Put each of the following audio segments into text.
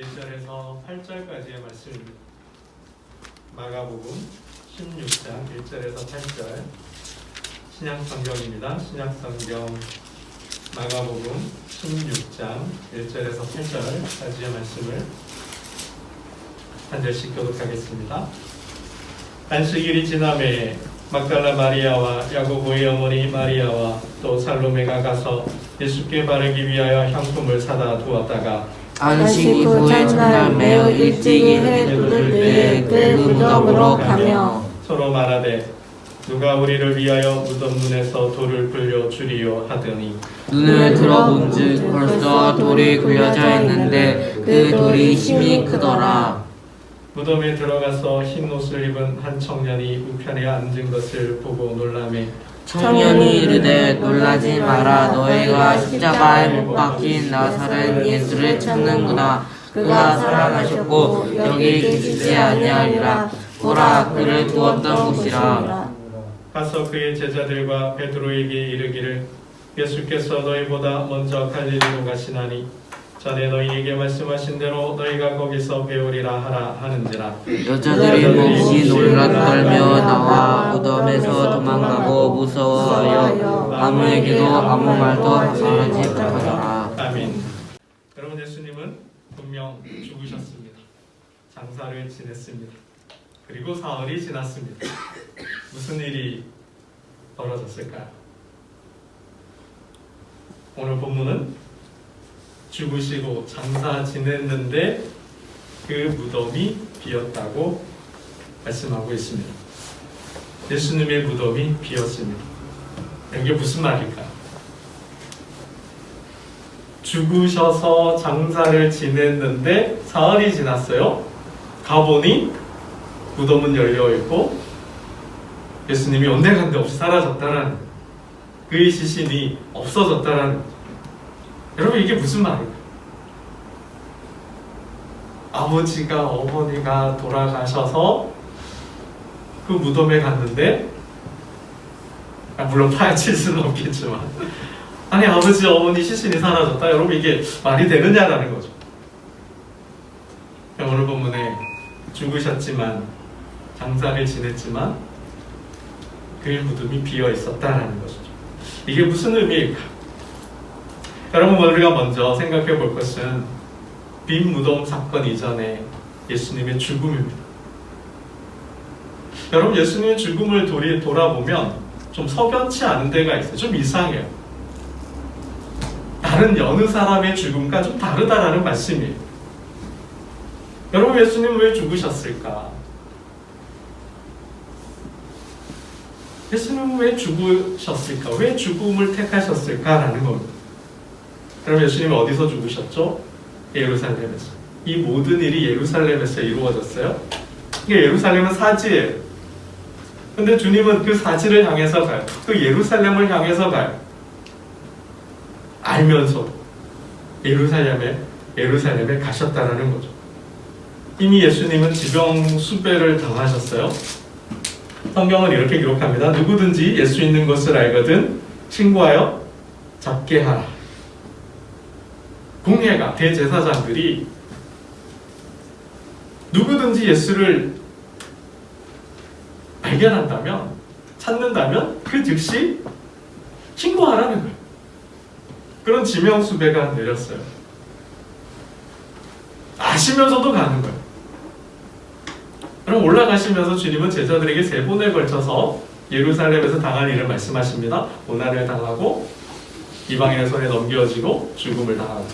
1절에서 8절까지의 말씀입니다. 마가복음 16장 1절에서 8절 신약성경입니다. 신약성경 마가복음 16장 1절에서 8절까지의 말씀을 한 절씩 교독하겠습니다. 안식일이 지남에 막달라 마리아와 야고보의 어머니 마리아와 또 살로메가 가서 예수께 바르기 위하여 향품을 사다 두었다가 안식 이후의 첫날 매우 일찍이 해 돋을 때에 그 무덤으로 가며 서로 말하되 누가 우리를 위하여 무덤 문에서 돌을 굴려 주리요 하더니 눈을 들어본즉 벌써 돌이 굴려져 있는데 그 돌이 힘이 크더라. 무덤에 들어가서 흰 옷을 입은 한 청년이 우편에 앉은 것을 보고 놀라매 청년이 이르되 놀라지 마라. 너희가 십자가에 못 박힌 나사렛 예수를 찾는구나. 그가 살아나셨고 여기 계시지 아니하리라. 보라, 그를 두었던 곳이라. 가서 그의 제자들과 베드로에게 이르기를 예수께서 너희보다 먼저 갈릴리로 가시나니 전에 너희에게 말씀하신 대로 너희가 거기서 배우리라 하라 하는지라. 여자들이 몹시 놀라 떨며 나와 무덤에서 도망가고 무서워하여 아무에게도 아무 말도 말하지 못하더라. 아멘. 여러분, 예수님은 분명 죽으셨습니다. 장사를 지냈습니다. 그리고 사흘이 지났습니다. 무슨 일이 벌어졌을까요? 오늘 본문은 죽으시고 장사 지냈는데 그 무덤이 비었다고 말씀하고 있습니다. 예수님의 무덤이 비었습니다. 이게 무슨 말일까요? 죽으셔서 장사를 지냈는데 사흘이 지났어요. 가보니 무덤은 열려있고 예수님이 온데간데 없이 사라졌다라는, 그의 시신이 없어졌다라는 거죠. 여러분, 이게 무슨 말일까요? 아버지가 어머니가 돌아가셔서 그 무덤에 갔는데, 물론 파헤칠 수는 없겠지만, 아니 아버지 어머니 시신이 사라졌다. 여러분, 이게 말이 되느냐라는 거죠. 오늘 본문에 죽으셨지만 장사를 지냈지만 그의 무덤이 비어 있었다라는 것이죠. 이게 무슨 의미일까? 여러분, 우리가 먼저 생각해 볼 것은 빈 무덤 사건 이전에 예수님의 죽음입니다. 여러분, 예수님의 죽음을 돌아보면 좀 석연치 않은 데가 있어요. 좀 이상해요. 다른 여느 사람의 죽음과 좀 다르다라는 말씀이에요. 여러분, 예수님은 왜 죽으셨을까? 예수님은 왜 죽으셨을까? 왜 죽음을 택하셨을까라는 겁니다. 그럼 예수님은 어디서 죽으셨죠? 예루살렘에서. 이 모든 일이 예루살렘에서 이루어졌어요. 이게 예루살렘은 사지예요. 근데 주님은 그 사지를 향해서 가요. 그 예루살렘을 향해서 가요. 알면서도 예루살렘에 가셨다라는 거죠. 이미 예수님은 지병수배를 당하셨어요. 성경은 이렇게 기록합니다. 누구든지 예수 있는 것을 알거든 신고하여 잡게 하라. 공회가, 대제사장들이 누구든지 예수를 발견한다면, 찾는다면 그 즉시 신고하라는 거예요. 그런 지명수배가 내렸어요. 아시면서도 가는 거예요. 그럼 올라가시면서 주님은 제자들에게 3번에 걸쳐서 예루살렘에서 당할 일을 말씀하십니다. 고난을 당하고 이방인의 손에 넘겨지고 죽음을 당하고.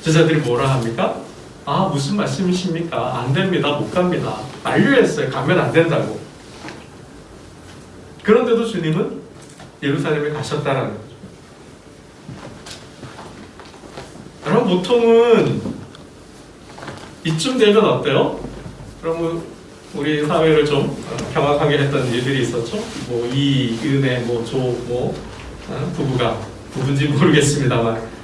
제자들이 뭐라 합니까? 아, 무슨 말씀이십니까? 안 됩니다. 못 갑니다. 만류했어요. 가면 안 된다고. 그런데도 주님은 예루살렘에 가셨다라는 거죠. 여러분, 보통은 이쯤 되면 어때요? 그러면 우리 사회를 좀 경악하게 했던 일들이 있었죠. 뭐 이은혜, 부부가, 부부인지 모르겠습니다만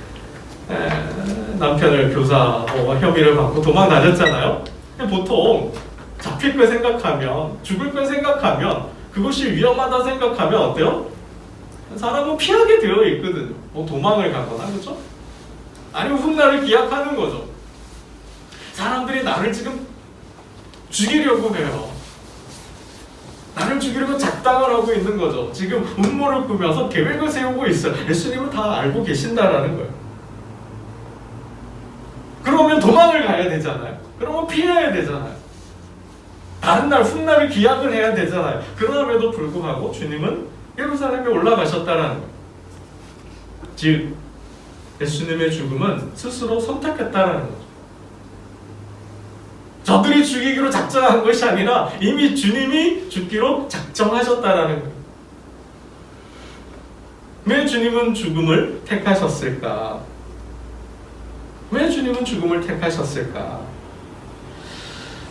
남편을 교사 혐의를 받고 도망 다녔잖아요. 보통 잡힐 걸 생각하면, 죽을 걸 생각하면, 그것이 위험하다 생각하면 어때요? 사람은 피하게 되어 있거든요. 도망을 가거나, 그렇죠? 아니면 훗날을 기약하는 거죠. 사람들이 나를 지금 죽이려고 해요. 나를 죽이려고 작당을 하고 있는 거죠. 지금 음모를 꾸며서 계획을 세우고 있어요. 예수님은 다 알고 계신다라는 거예요. 그러면 도망을 가야 되잖아요. 그러면 피해야 되잖아요. 다른 날 훗날을 기약을 해야 되잖아요. 그럼에도 불구하고 주님은 예루살렘에 올라가셨다라는 거예요. 즉 예수님의 죽음은 스스로 선택했다라는 거죠. 저들이 죽이기로 작정한 것이 아니라 이미 주님이 죽기로 작정하셨다라는 거예요. 왜 주님은 죽음을 택하셨을까? 왜 주님은 죽음을 택하셨을까?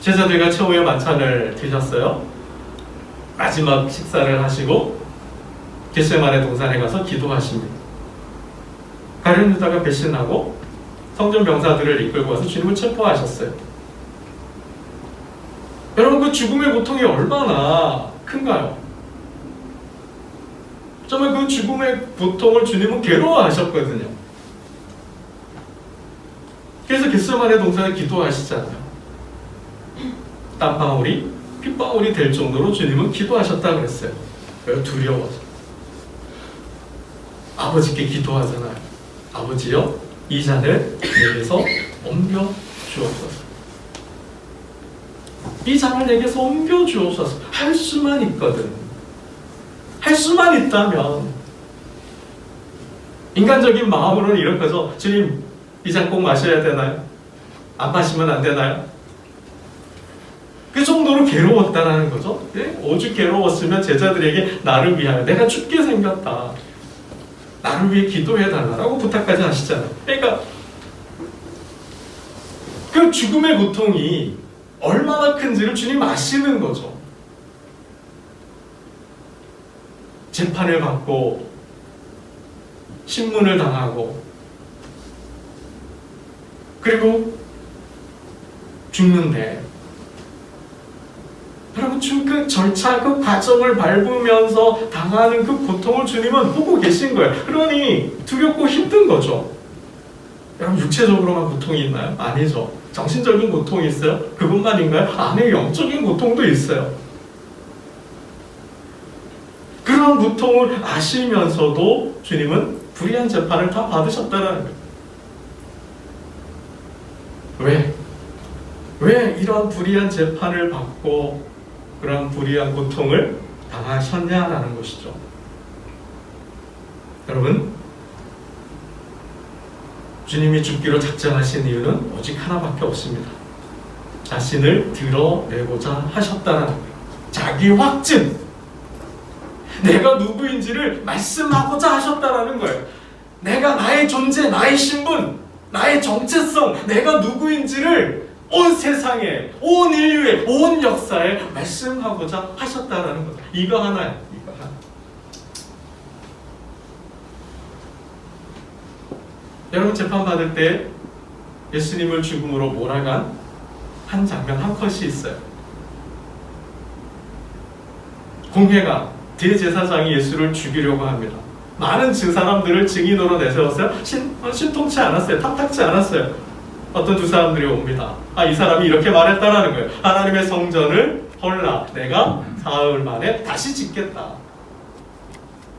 제자들과 최후의 만찬을 드셨어요. 마지막 식사를 하시고 겟세마네 동산에 가서 기도하십니다. 가룟 유다가 배신하고 성전 병사들을 이끌고 와서 주님을 체포하셨어요. 여러분, 그 죽음의 고통이 얼마나 큰가요? 정말 그 죽음의 고통을 주님은 괴로워하셨거든요. 그래서 겟세마네 동산에 기도하시잖아요. 땀방울이 핏방울이 될 정도로 주님은 기도하셨다고 그랬어요. 왜? 두려워서. 아버지께 기도하잖아요. 아버지여, 이 잔을 내게서 옮겨 주옵소서. 이 잔을 내게서 옮겨 주옵소서. 할 수만 있거든. 할 수만 있다면. 인간적인 마음으로는 이럴 거죠. 주님, 이 잔 꼭 마셔야 되나요? 안 마시면 안 되나요? 그 정도로 괴로웠다라는 거죠. 네? 오죽 괴로웠으면 제자들에게 나를 위하여 내가 죽게 생겼다, 나를 위해 기도해달라고 부탁까지 하시잖아요. 그러니까 그 죽음의 고통이 얼마나 큰지를 주님 아시는 거죠. 재판을 받고 신문을 당하고 그리고 죽는데, 여러분, 그 절차, 그 과정을 밟으면서 당하는 그 고통을 주님은 보고 계신 거예요. 그러니 두렵고 힘든 거죠. 여러분, 육체적으로만 고통이 있나요? 아니죠. 정신적인 고통이 있어요? 그것만인가요? 아니, 영적인 고통도 있어요. 그런 고통을 아시면서도 주님은 불의한 재판을 다 받으셨다는 거예요. 왜 이런 불의한 재판을 받고 그런 불의한 고통을 당하셨냐라는 것이죠. 여러분, 주님이 죽기로 작정하신 이유는 오직 하나밖에 없습니다. 자신을 드러내고자 하셨다는 거예요. 자기 확증, 내가 누구인지를 말씀하고자 하셨다는 거예요. 내가 나의 존재, 나의 신분, 나의 정체성, 내가 누구인지를 온 세상에, 온 인류에, 온 역사에 말씀하고자 하셨다라는 거죠. 이거 하나예요. 이거 하나. 여러분, 재판받을 때 예수님을 죽음으로 몰아간 한 장면, 한 컷이 있어요. 공회가, 대제사장이 예수를 죽이려고 합니다. 많은 사람들을 증인으로 내세웠어요. 신통치 않았어요. 탐탁치 않았어요. 어떤 두 사람들이 옵니다. 이 사람이 이렇게 말했다라는 거예요. 하나님의 성전을 헐라, 내가 사흘 만에 다시 짓겠다.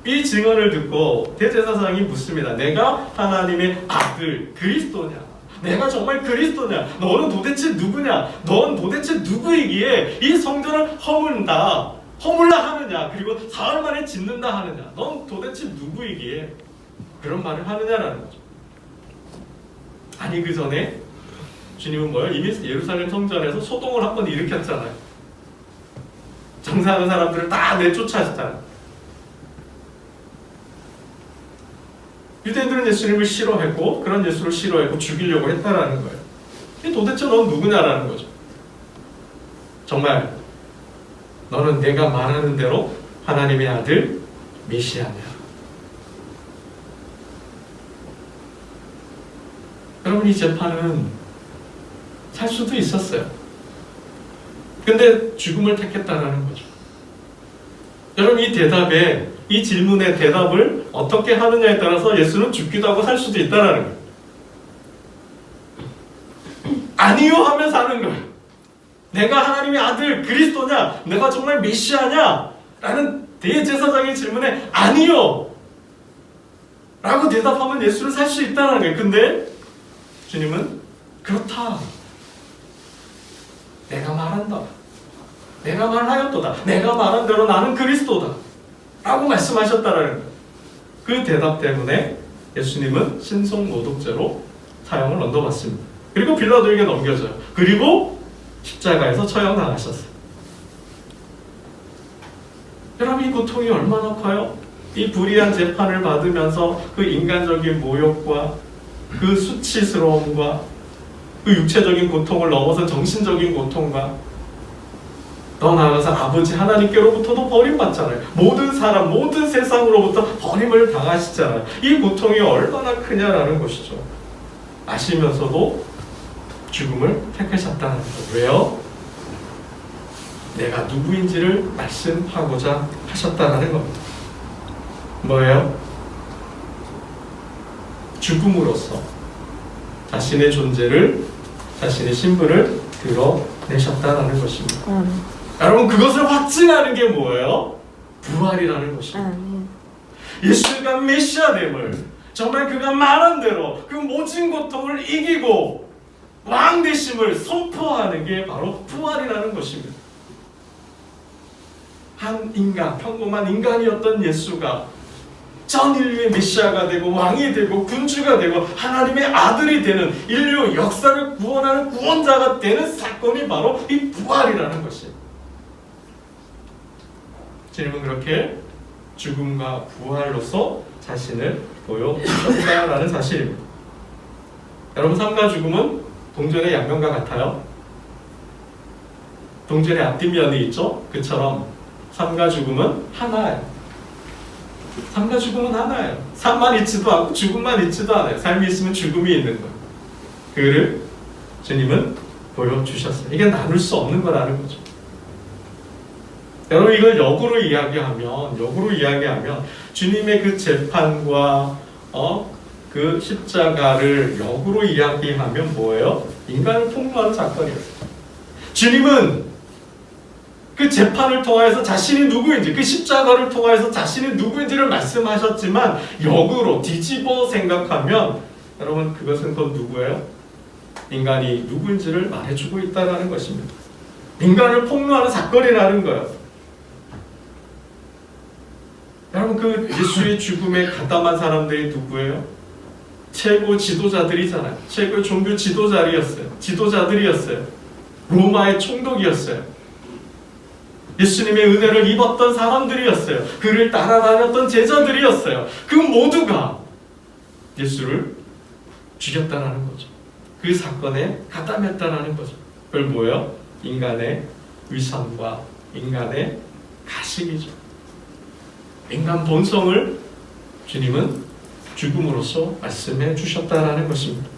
이 증언을 듣고 대제사장이 묻습니다. 내가 하나님의 아들 그리스도냐? 내가 정말 그리스도냐? 너는 도대체 누구냐? 넌 도대체 누구이기에 이 성전을 허물라 하느냐? 그리고 사흘 만에 짓는다 하느냐? 넌 도대체 누구이기에 그런 말을 하느냐라는 거죠. 아니, 그 전에 주님은 뭐예요? 이미 예루살렘 성전에서 소동을 한번 일으켰잖아요. 장사하는 사람들을 다 내쫓았잖아요. 유대인들은 예수님을 싫어했고, 그런 예수를 싫어했고 죽이려고 했다라는 거예요. 도대체 넌 누구냐라는 거죠. 정말 너는 내가 말하는 대로 하나님의 아들 메시아냐? 여러분, 이 재판은 살 수도 있었어요. 근데 죽음을 택했다라는 거죠. 여러분, 이 질문의 대답을 어떻게 하느냐에 따라서 예수는 죽기도 하고 살 수도 있다라는 거예요. 아니요 하면 사는 거예요. 내가 하나님의 아들 그리스도냐? 내가 정말 메시아냐? 라는 대제사장의 질문에 아니요 라고 대답하면 예수를 살 수 있다는 거예요. 근데 주님은 그렇다. 내가 말한다. 내가 말하였도다. 내가 말한 대로 나는 그리스도다. 라고 말씀하셨다는 거예요. 그 대답 때문에 예수님은 신속모독죄로 사형을 얻어봤습니다. 그리고 빌라도에게 넘겨져요. 그리고 십자가에서 처형당하셨어요. 여러분 이 고통이 얼마나 커요? 이 불의한 재판을 받으면서 그 인간적인 모욕과 그 수치스러움과 그 육체적인 고통을 넘어서 정신적인 고통과 더 나아가서 아버지 하나님께로부터도 버림받잖아요. 모든 사람, 모든 세상으로부터 버림을 당하시잖아요. 이 고통이 얼마나 크냐라는 것이죠. 아시면서도 죽음을 택하셨다는 거예요. 왜요? 내가 누구인지를 말씀하고자 하셨다는 겁니다. 뭐예요? 죽음으로써 자신의 존재를, 자신의 신분을 드러내셨다는 것입니다. 여러분 그것을 확증하는 게 뭐예요? 부활이라는 것입니다. 예수가 메시아됨을 정말 그가 말한 대로 그 모진 고통을 이기고 왕 되심을 선포하는 게 바로 부활이라는 것입니다. 한 인간, 평범한 인간이었던 예수가 전 인류의 메시아가 되고 왕이 되고 군주가 되고 하나님의 아들이 되는 인류 역사를 구원하는 구원자가 되는 사건이 바로 이 부활이라는 것이에요. 주님은 그렇게 죽음과 부활로서 자신을 보여주셨다라는 사실입니다. 여러분 삶과 죽음은 동전의 양면과 같아요. 동전의 앞뒷면이 있죠. 그처럼 삶과 죽음은 하나예요. 삶과 죽음은 하나예요. 삶만 있지도 않고 죽음만 있지도 않아요. 삶이 있으면 죽음이 있는 거예요. 그를 주님은 보여주셨어요. 이게 나눌 수 없는 거라는 거죠. 여러분 이걸 역으로 이야기하면 주님의 그 재판과 그 십자가를 역으로 이야기하면 뭐예요? 인간을 폭로하는 사건이었어요. 주님은 그 재판을 통하여서 자신이 누구인지, 그 십자가를 통하여서 자신이 누구인지를 말씀하셨지만 역으로 뒤집어 생각하면 여러분 그것은 곧 누구예요? 인간이 누구인지를 말해주고 있다는 것입니다. 인간을 폭로하는 사건이라는 거예요. 여러분 그 예수의 죽음에 가담한 사람들이 누구예요? 최고 지도자들이잖아요. 최고 종교 지도자들이었어요. 로마의 총독이었어요. 예수님의 은혜를 입었던 사람들이었어요. 그를 따라다녔던 제자들이었어요. 그 모두가 예수를 죽였다라는 거죠. 그 사건에 가담했다라는 거죠. 그걸 뭐예요? 인간의 위선과 인간의 가식이죠. 인간 본성을 주님은 죽음으로써 말씀해 주셨다라는 것입니다.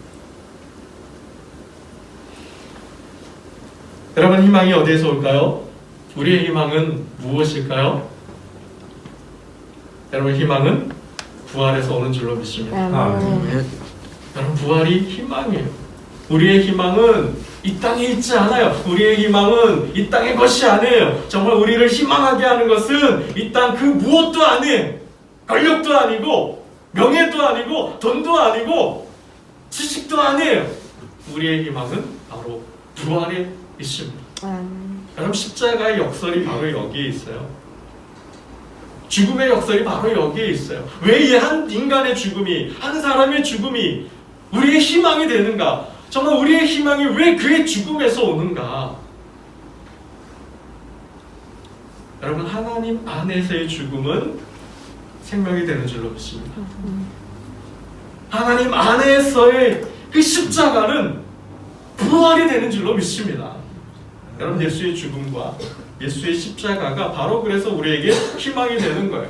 여러분 희망이 어디에서 올까요? 우리의 희망은 무엇일까요? 여러분 희망은 부활에서 오는 줄로 믿습니다. 여러분 부활이 희망이에요. 우리의 희망은 이 땅에 있지 않아요. 우리의 희망은 이 땅의 것이 아니에요. 정말 우리를 희망하게 하는 것은 이 땅 그 무엇도 아니에요. 권력도 아니고 명예도 아니고 돈도 아니고 지식도 아니에요. 우리의 희망은 바로 부활에 있습니다. 여러분 십자가의 역설이 바로 여기에 있어요. 죽음의 역설이 바로 여기에 있어요. 왜 이 한 인간의 죽음이, 한 사람의 죽음이 우리의 희망이 되는가? 정말 우리의 희망이 왜 그의 죽음에서 오는가? 여러분 하나님 안에서의 죽음은 생명이 되는 줄로 믿습니다. 하나님 안에서의 그 십자가는 부활이 되는 줄로 믿습니다. 여러분 예수의 죽음과 예수의 십자가가 바로 그래서 우리에게 희망이 되는 거예요.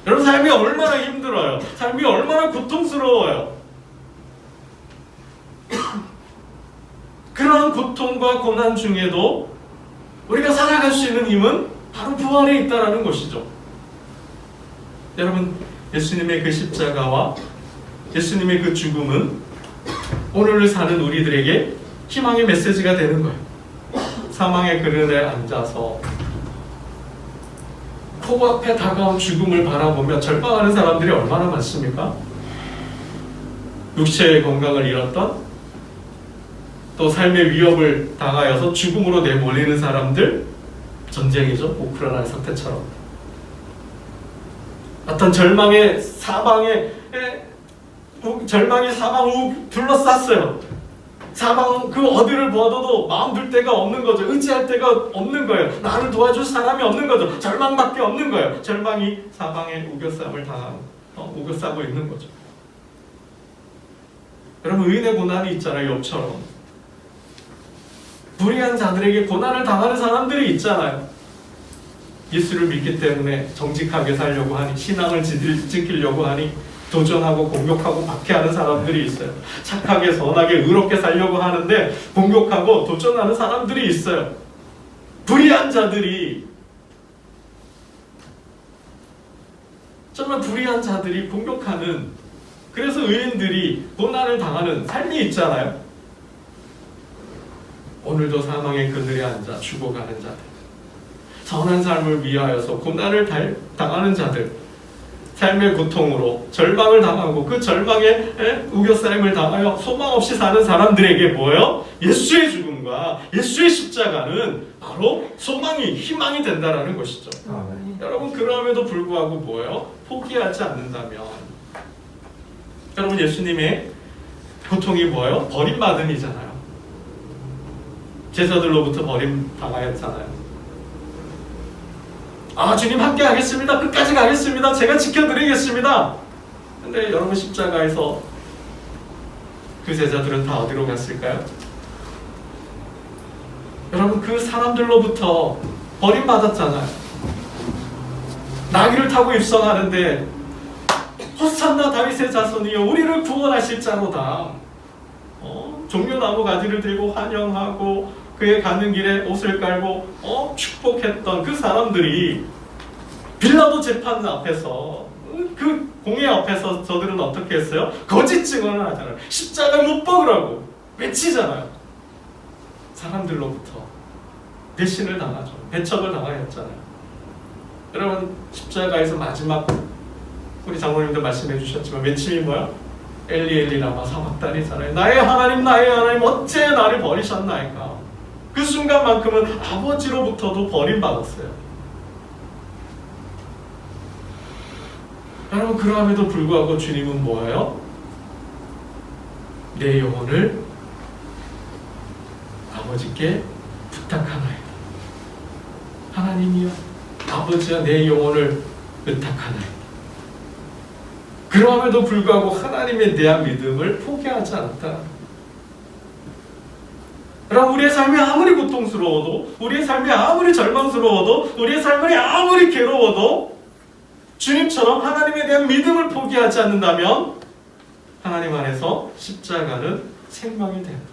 여러분 삶이 얼마나 힘들어요. 삶이 얼마나 고통스러워요. 그런 고통과 고난 중에도 우리가 살아갈 수 있는 힘은 바로 부활에 있다는 것이죠. 여러분 예수님의 그 십자가와 예수님의 그 죽음은 오늘을 사는 우리들에게 희망의 메시지가 되는 거예요. 사망의 그늘에 앉아서 코앞에 다가온 죽음을 바라보며 절망하는 사람들이 얼마나 많습니까? 육체의 건강을 잃었던, 또 삶의 위협을 당하여서 죽음으로 내몰리는 사람들, 전쟁이죠. 우크라이나 사태처럼. 어떤 절망이 사방을 둘러쌌어요. 사방 그 어디를 보아도 마음 둘 데가 없는 거죠. 의지할 데가 없는 거예요. 나를 도와줄 사람이 없는 거죠. 절망밖에 없는 거예요. 절망이 사방에 우겨싸고 있는 거죠. 여러분, 의인의 고난이 있잖아요. 욥처럼. 불의한 자들에게 고난을 당하는 사람들이 있잖아요. 예수를 믿기 때문에 정직하게 살려고 하니, 신앙을 지키려고 하니 도전하고 공격하고 박해하는 사람들이 있어요. 착하게 선하게 의롭게 살려고 하는데 공격하고 도전하는 사람들이 있어요. 불의한 자들이, 정말 불의한 자들이 공격하는, 그래서 의인들이 고난을 당하는 삶이 있잖아요. 오늘도 사망의 그늘에 앉아 죽어가는 자들, 선한 삶을 위하여서 고난을 당하는 자들, 삶의 고통으로 절망을 당하고 그 절망에 우겨싸임을 당하여 소망 없이 사는 사람들에게 뭐예요? 예수의 죽음과 예수의 십자가는 바로 소망이, 희망이 된다는 것이죠. 여러분, 그럼에도 불구하고 뭐예요? 포기하지 않는다면, 여러분, 예수님의 고통이 뭐예요? 버림받음이잖아요. 제자들로부터 버림당하였잖아요. 주님 함께 하겠습니다. 끝까지 가겠습니다. 제가 지켜드리겠습니다. 근데 여러분, 십자가에서 그 제자들은 다 어디로 갔을까요? 여러분, 그 사람들로부터 버림받았잖아요. 나귀를 타고 입성하는데 호산나 다윗의 자손이여 우리를 구원하실 자로다. 종려나무 가지를 들고 환영하고 그의 가는 길에 옷을 깔고 축복했던 그 사람들이 빌라도 재판 앞에서, 그 공회 앞에서 저들은 어떻게 했어요? 거짓 증언을 하잖아요. 십자가에 못 박으라고 외치잖아요. 사람들로부터 배신을 당하죠. 배척을 당하였잖아요. 여러분, 십자가에서 마지막, 우리 장로님도 말씀해 주셨지만 외침이 뭐야? 엘리 엘리 라마 사박다니잖아요. 나의 하나님 어째 나를 버리셨나이까. 그 순간만큼은 아버지로부터도 버림받았어요. 여러분, 그러함에도 불구하고 주님은 뭐예요? 내 영혼을 아버지께 부탁하나이다. 하나님이여, 아버지여, 내 영혼을 의탁하나이다. 그러함에도 불구하고 하나님에 대한 믿음을 포기하지 않았다. 여러분, 우리의 삶이 아무리 고통스러워도, 우리의 삶이 아무리 절망스러워도, 우리의 삶이 아무리 괴로워도 주님처럼 하나님에 대한 믿음을 포기하지 않는다면 하나님 안에서 십자가는 생명이 된다.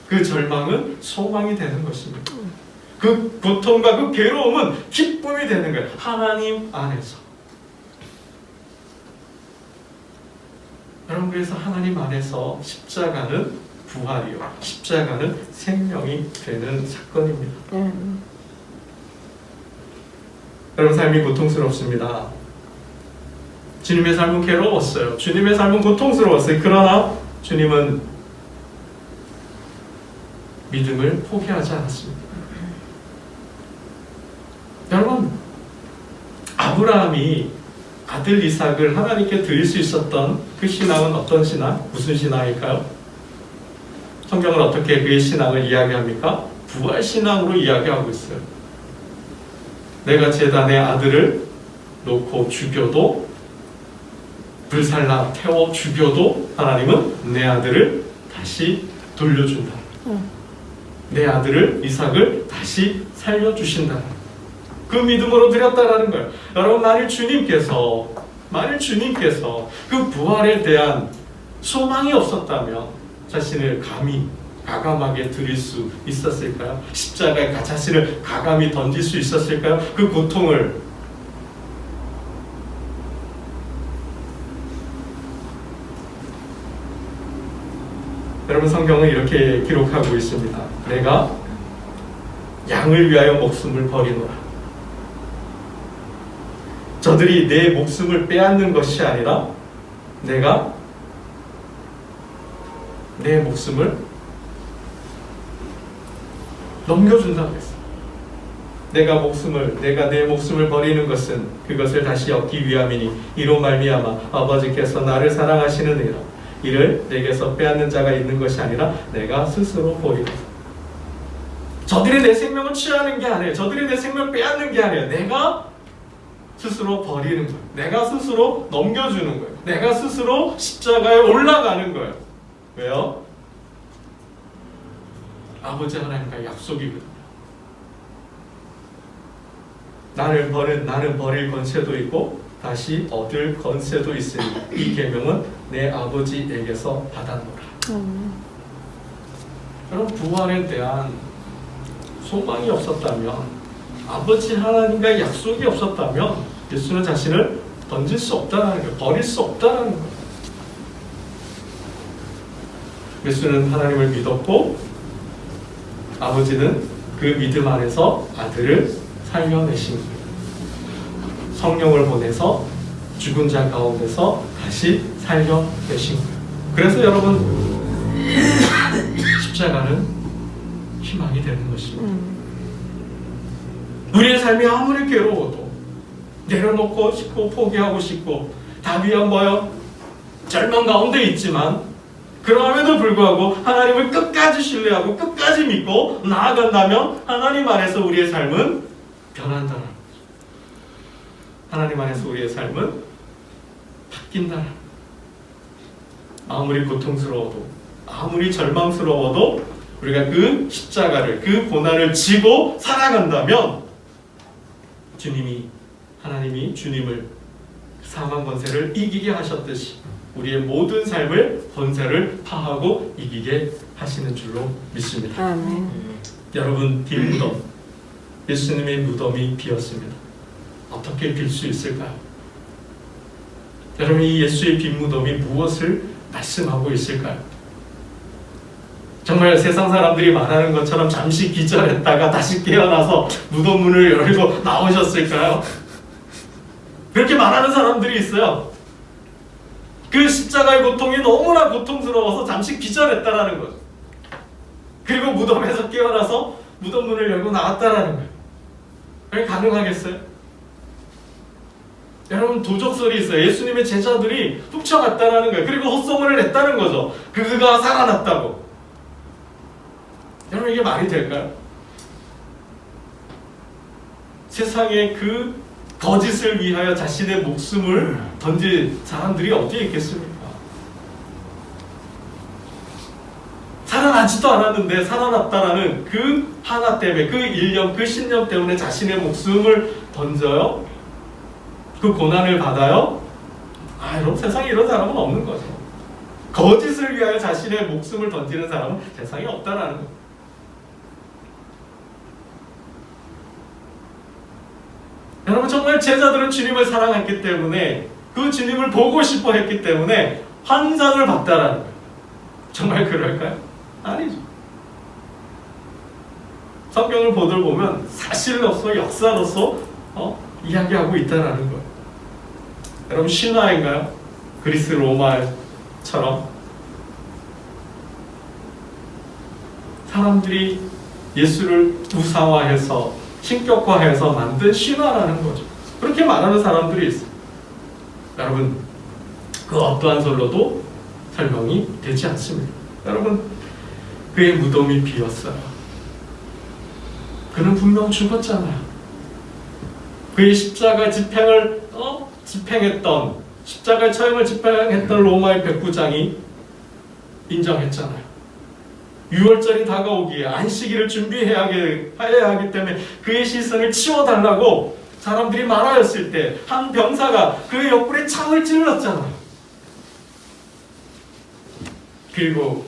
그 절망은 소망이 되는 것입니다. 그 고통과 그 괴로움은 기쁨이 되는 거예요. 하나님 안에서. 여러분, 그래서 하나님 안에서 십자가는 부활이요, 십자가는 생명이 되는 사건입니다. 여러분, 삶이 고통스럽습니다. 주님의 삶은 괴로웠어요. 주님의 삶은 고통스러웠어요. 그러나 주님은 믿음을 포기하지 않았습니다. 여러분, 아브라함이 아들 이삭을 하나님께 드릴 수 있었던 그 신앙은 어떤 신앙? 무슨 신앙일까요? 성경은 어떻게 그의 신앙을 이야기합니까? 부활신앙으로 이야기하고 있어요. 내가 제단에 아들을 놓고 죽여도, 불살라 태워 죽여도 하나님은 내 아들을 다시 돌려준다. 내 아들을 이삭을 다시 살려주신다. 그 믿음으로 드렸다라는 거예요. 여러분, 만일 주님께서 그 부활에 대한 소망이 없었다면 자신을 감히 가감하게 드릴 수 있었을까요? 십자가에 자신을 가감히 던질 수 있었을까요? 그 고통을. 여러분 성경은 이렇게 기록하고 있습니다. 내가 양을 위하여 목숨을 버리노라. 저들이 내 목숨을 빼앗는 것이 아니라 내가 내 목숨을 넘겨준다고 했어요. 내가 내 목숨을 버리는 것은 그것을 다시 얻기 위함이니 이로 말미암아 아버지께서 나를 사랑하시느니라. 이를 내게서 빼앗는 자가 있는 것이 아니라 내가 스스로 버리라. 저들이 내 생명을 취하는 게 아니에요. 저들이 내 생명을 빼앗는 게 아니에요. 내가 스스로 버리는 거예요. 내가 스스로 넘겨주는 거예요. 내가 스스로 십자가에 올라가는 거예요. 왜요? 아버지 하나님과의 약속이거든요. 나는 버릴 권세도 있고 다시 얻을 권세도 있으니 이 계명은 내 아버지에게서 받았노라. 여러분 부활에 대한 소망이 없었다면, 아버지 하나님과의 약속이 없었다면 예수는 자신을 던질 수 없다는 거예요. 버릴 수 없다는 거예요. 예수는 하나님을 믿었고 아버지는 그 믿음 안에서 아들을 살려내신 거예요. 성령을 보내서 죽은 자 가운데서 다시 살려내신 거예요. 그래서 여러분 십자가는 희망이 되는 것입니다. 우리의 삶이 아무리 괴로워도 내려놓고 싶고 포기하고 싶고 다 위한 뭐요? 절망 가운데 있지만 그럼에도 불구하고 하나님을 끝까지 신뢰하고 끝까지 믿고 나아간다면 하나님 안에서 우리의 삶은 변한다는 거죠. 하나님 안에서 우리의 삶은 바뀐다는 거죠. 아무리 고통스러워도 아무리 절망스러워도 우리가 그 십자가를, 그 고난을 지고 살아간다면 하나님이 주님을 사망 권세를 이기게 하셨듯이 우리의 모든 삶을 권세를 파하고 이기게 하시는 줄로 믿습니다. 아멘. 여러분 빈무덤, 예수님의 무덤이 비었습니다. 어떻게 빌 수 있을까요? 여러분 이 예수의 빈 무덤이 무엇을 말씀하고 있을까요? 정말 세상 사람들이 말하는 것처럼 잠시 기절했다가 다시 깨어나서 무덤 문을 열고 나오셨을까요? 그렇게 말하는 사람들이 있어요. 그 십자가의 고통이 너무나 고통스러워서 잠시 기절했다라는 거죠. 그리고 무덤에서 깨어나서 무덤 문을 열고 나왔다라는 거예요. 그게 가능하겠어요? 여러분 도적설이 있어요. 예수님의 제자들이 훔쳐갔다라는 거예요. 그리고 헛소문을 냈다는 거죠. 그가 살아났다고. 여러분 이게 말이 될까요? 세상에 그 거짓을 위하여 자신의 목숨을 던질 사람들이 어디에 있겠습니까? 살아나지도 않았는데 살아났다라는 그 하나 때문에, 그 일념, 그 신념 때문에 자신의 목숨을 던져요? 그 고난을 받아요? 여러분 세상에 이런 사람은 없는 거죠. 거짓을 위하여 자신의 목숨을 던지는 사람은 세상에 없다라는 거예요. 여러분 정말 제자들은 주님을 사랑했기 때문에 그 주님을 보고 싶어 했기 때문에 환상을 봤다라는 거예요. 정말 그럴까요? 아니죠. 성경을 보면 사실로서 역사로서 이야기하고 있다라는 거예요. 여러분 신화인가요? 그리스 로마처럼 사람들이 예수를 우상화해서 신격화해서 만든 신화라는 거죠. 그렇게 말하는 사람들이 있어요. 여러분 그 어떠한 설로도 설명이 되지 않습니다. 여러분 그의 무덤이 비었어요. 그는 분명 죽었잖아요. 그의 십자가 집행을 집행했던 십자가 처형을 집행했던 로마의 백부장이 인정했잖아요. 6월절이 다가오기에 안식일을 준비해야 하기 때문에 그의 시선을 치워달라고 사람들이 말하였을 때 한 병사가 그의 옆구리에 창을 찔렀잖아요. 그리고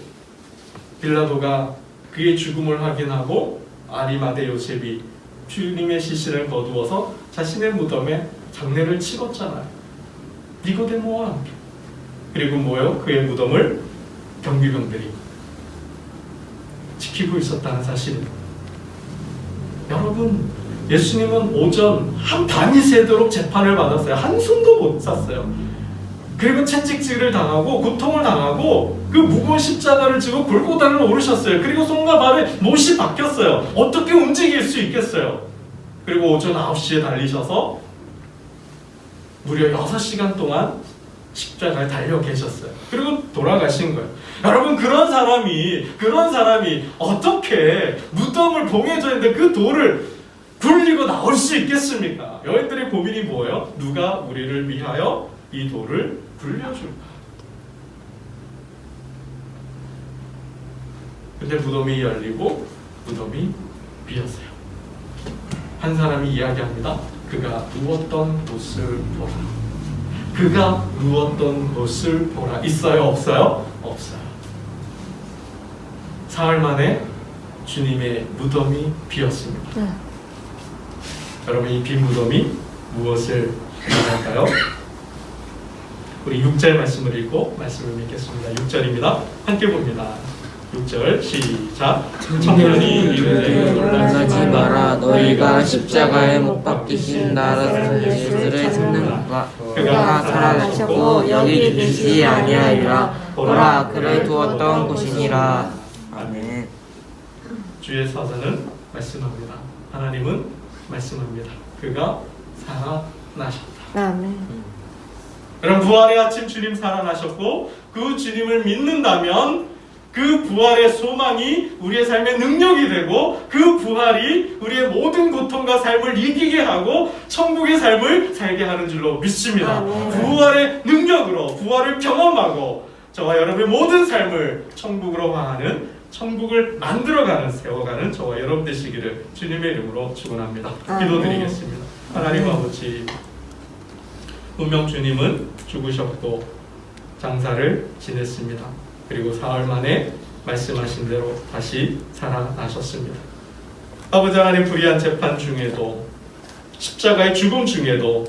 빌라도가 그의 죽음을 확인하고 아리마대 요셉이 주님의 시신을 거두어서 자신의 무덤에 장례를 치렀잖아요. 니고데모와 함께. 그리고 그의 무덤을 경비병들이 지키고 있었다는 사실입니다. 여러분, 예수님은 오전 한 밤이 새도록 재판을 받았어요. 한숨도 못 잤어요. 그리고 채찍질을 당하고 고통을 당하고 그 무거운 십자가를 지고 골고다를 오르셨어요. 그리고 손과 발에 못이 박혔어요. 어떻게 움직일 수 있겠어요? 그리고 오전 9시에 달리셔서 무려 6시간 동안 십자가에 달려 계셨어요. 그리고 돌아가신 거예요. 여러분, 그런 사람이 어떻게 무덤을 봉해져 있는데 그 돌을 굴리고 나올 수 있겠습니까? 여인들의 고민이 뭐예요? 누가 우리를 위하여 이 돌을 굴려줄까? 근데 무덤이 열리고 무덤이 비었어요. 한 사람이 이야기합니다. 그가 누웠던 곳을 보라. 그가 누웠던 곳을 보라. 있어요? 없어요? 없어요. 사흘 만에 주님의 무덤이 비었습니다. 여러분, 이 빈 무덤이 무엇을 말할까요? 우리 6절 말씀을 읽고 말씀을 믿겠습니다. 6절입니다. 함께 봅니다. 6절 시작. 청년이 이르되 놀라지 마라. 너희가 십자가에 못 박히신 나라는 예수를 찾는가. 그가 살아나셨고 여기 계시지 아니하리라. 보라, 그를 두었던 곳이니라. 아멘. 주의 사자는 말씀합니다. 하나님은 말씀합니다. 그가 살아나셨다. 아멘. 여러분, 부활의 아침 주님 살아나셨고 그 주님을 믿는다면 그 부활의 소망이 우리의 삶의 능력이 되고 그 부활이 우리의 모든 고통과 삶을 이기게 하고 천국의 삶을 살게 하는 줄로 믿습니다. 부활의 능력으로 부활을 경험하고 저와 여러분의 모든 삶을 천국으로 화하는, 천국을 만들어가는, 세워가는 저와 여러분 되시기를 주님의 이름으로 축원합니다. 기도드리겠습니다. 하나님 아버지, 분명 주님은 죽으셨고 장사를 지냈습니다. 그리고 사흘 만에 말씀하신 대로 다시 살아나셨습니다. 아버지 하나님, 불의한 재판 중에도 십자가의 죽음 중에도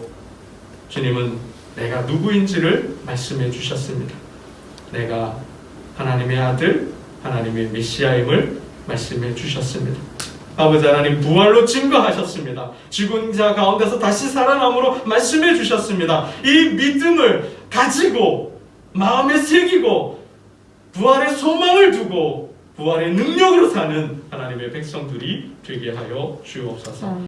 주님은 내가 누구인지를 말씀해 주셨습니다. 내가 하나님의 아들, 하나님의 메시아임을 말씀해 주셨습니다. 아버지 하나님, 부활로 증거하셨습니다. 죽은 자 가운데서 다시 살아남으로 말씀해 주셨습니다. 이 믿음을 가지고 마음에 새기고 부활의 소망을 두고 부활의 능력으로 사는 하나님의 백성들이 되게 하여 주옵소서.